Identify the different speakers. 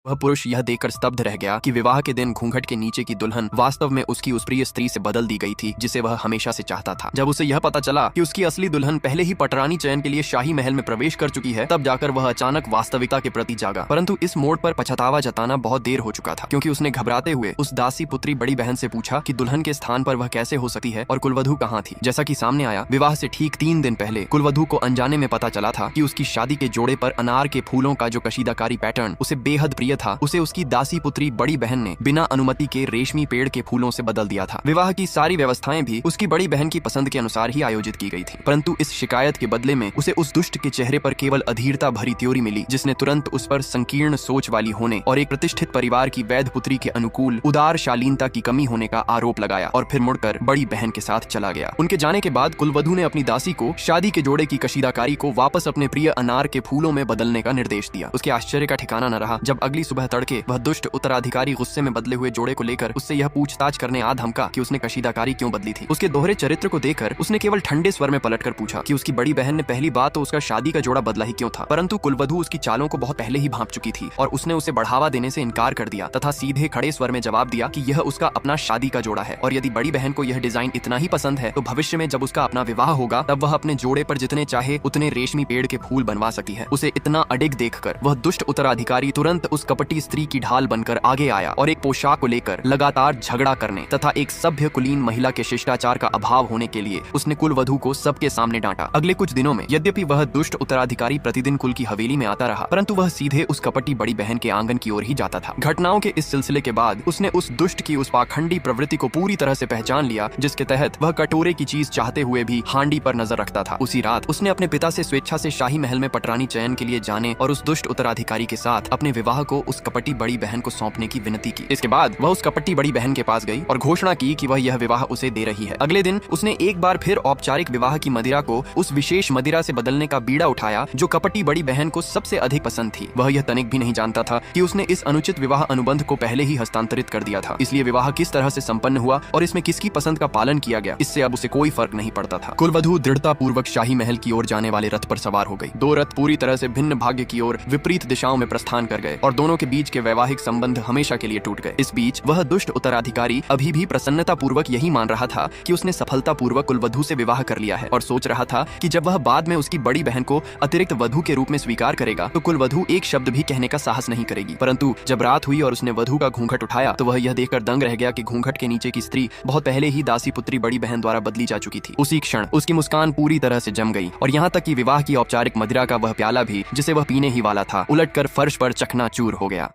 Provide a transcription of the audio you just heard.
Speaker 1: वह पुरुष यह देखकर स्तब्ध रह गया कि विवाह के दिन घूंघट के नीचे की दुल्हन वास्तव में उसकी उस प्रिय स्त्री से बदल दी गई थी जिसे वह हमेशा से चाहता था। जब उसे यह पता चला कि उसकी असली दुल्हन पहले ही पटरानी चयन के लिए शाही महल में प्रवेश कर चुकी है, तब जाकर वह अचानक वास्तविकता के प्रति जागा। परंतु इस मोड़ पर पछतावा जताना बहुत देर हो चुका था, क्योंकि उसने घबराते हुए उस दासी पुत्री बड़ी बहन से पूछा कि दुल्हन के स्थान पर वह कैसे हो सकती है और कुलवधू कहाँ थी। जैसा कि सामने आया, विवाह से ठीक 3 दिन पहले कुलवधू को अनजाने में पता चला था कि उसकी शादी के जोड़े पर अनार के फूलों का जो कशीदाकारी पैटर्न उसे बेहद प्रिय था, उसे उसकी दासी पुत्री बड़ी बहन ने बिना अनुमति के रेशमी पेड़ के फूलों से बदल दिया था। विवाह की सारी व्यवस्थाएं भी उसकी बड़ी बहन की पसंद के अनुसार ही आयोजित की गई थी, परंतु इस शिकायत के बदले में उसे उस दुष्ट के चेहरे पर केवल अधीरता भरी त्योरी मिली, जिसने तुरंत उस पर संकीर्ण सोच वाली होने और एक प्रतिष्ठित परिवार की वैध पुत्री के अनुकूल उदार शालीनता की कमी होने का आरोप लगाया और फिर मुड़कर बड़ी बहन के साथ चला गया। उनके जाने के बाद कुलवधू ने अपनी दासी को शादी के जोड़े की कशीदाकारी को वापस अपने प्रिय अनार के फूलों में बदलने का निर्देश दिया। उसके आश्चर्य का ठिकाना न रहा जब अगली सुबह तड़के वह दुष्ट उत्तराधिकारी गुस्से में बदले हुए जोड़े को लेकर उससे यह पूछताछ करने आ धमका कि उसने कशीदाकारी क्यों बदली थी। उसके दोहरे चरित्र को देखकर उसने केवल ठंडे स्वर में पलटकर पूछा कि उसकी बड़ी बहन ने पहली बात तो उसका शादी का जोड़ा बदला ही क्यों था, परंतु कुलवधू उसकी चालों को बहुत पहले ही भांप चुकी थी और उसने उसे बढ़ावा देने से इनकार कर दिया तथा सीधे खड़े स्वर में जवाब दिया कि यह उसका अपना शादी का जोड़ा है और यदि बड़ी बहन को यह डिजाइन इतना ही पसंद है तो भविष्य में जब उसका अपना विवाह होगा तब वह अपने जोड़े पर जितने चाहे उतने रेशमी पेड़ के फूल बनवा सकती है। उसे इतना अडिग देखकर वह दुष्ट उत्तराधिकारी तुरंत उस कपटी स्त्री की ढाल बनकर आगे आया और एक पोशाक को लेकर लगातार झगड़ा करने तथा एक सभ्य कुलीन महिला के शिष्टाचार का अभाव होने के लिए उसने कुलवधू को सबके सामने डांटा। अगले कुछ दिनों में यद्यपि वह दुष्ट उत्तराधिकारी प्रतिदिन कुल की हवेली में आता रहा, परंतु वह सीधे उस कपटी बड़ी बहन के आंगन की ओर ही जाता था। घटनाओं के इस सिलसिले के बाद उसने उस दुष्ट की उस पाखंडी प्रवृत्ति को पूरी तरह से पहचान लिया, जिसके तहत वह कटोरे की चीज चाहते हुए भी हांडी पर नजर रखता था। उसी रात उसने अपने पिता से स्वेच्छा से शाही महल में पटरानी चयन के लिए जाने और उस दुष्ट उत्तराधिकारी के साथ अपने विवाह को उस कपटी बड़ी बहन को सौंपने की विनती की। इसके बाद वह उस कपटी बड़ी बहन के पास गई और घोषणा की कि वह यह विवाह उसे दे रही है। अगले दिन उसने एक बार फिर औपचारिक विवाह की मदिरा को उस विशेष मदिरा से बदलने का बीड़ा उठाया जो कपटी बड़ी बहन को सबसे अधिक पसंद थी। वह यह तनिक भी नहीं जानता था कि उसने इस अनुचित विवाह अनुबंध को पहले ही हस्तांतरित कर दिया था, इसलिए विवाह किस तरह से संपन्न हुआ और इसमें किसकी पसंद का पालन किया गया, इससे अब उसे कोई फर्क नहीं पड़ता था। कुलवधू दृढ़ता पूर्वक शाही महल की ओर जाने वाले रथ पर सवार हो गई। 2 रथ पूरी तरह से भिन्न भाग्य की ओर विपरीत दिशाओं में प्रस्थान कर गए और दोनों के बीच के वैवाहिक संबंध हमेशा के लिए टूट गए। इस बीच वह दुष्ट उत्तराधिकारी अभी भी प्रसन्नता पूर्वक यही मान रहा था कि उसने सफलता पूर्वक कुलवधू से विवाह कर लिया है और सोच रहा था कि जब वह बाद में उसकी बड़ी बहन को अतिरिक्त वधू के रूप में स्वीकार करेगा तो कुलवधू एक शब्द भी कहने का साहस नहीं करेगी। परंतु जब रात हुई और उसने वधू का घूंघट उठाया तो वह यह देखकर दंग रह गया कि घूंघट के नीचे की स्त्री बहुत पहले ही दासी पुत्री बड़ी बहन द्वारा बदली जा चुकी थी। उसी क्षण उसकी मुस्कान पूरी तरह से जम गई और यहाँ तक कि विवाह की औपचारिक मदिरा का वह प्याला भी जिसे वह पीने ही वाला था उलटकर फर्श पर चकनाचूर हो गया।